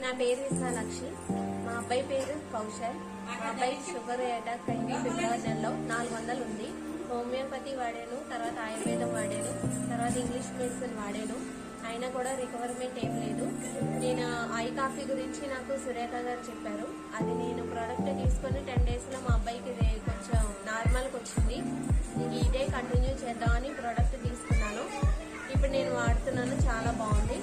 నా పేరు విశాలాక్షి. మా అబ్బాయి పేరు కౌశల్. మా అబ్బాయి షుగర్ అటాక్ అయింది ఫిబ్రవరి నెలలో. 400 ఉంది. హోమియోపతి వాడాను, తర్వాత ఆయుర్వేదం వాడాను, తర్వాత ఇంగ్లీష్ మెడిసిన్ వాడాను. అయినా కూడా రికవర్మెంట్ ఏం లేదు. నేను ఐ కాఫీ గురించి నాకు సురేఖ గారు చెప్పారు. అది నేను ప్రోడక్ట్ తీసుకుని 10 days లో మా అబ్బాయికి కొంచెం నార్మల్కి వచ్చింది. ఇదే కంటిన్యూ చేద్దామని ప్రోడక్ట్ తీసుకున్నాను. ఇప్పుడు నేను వాడుతున్నాను, చాలా బాగుంది.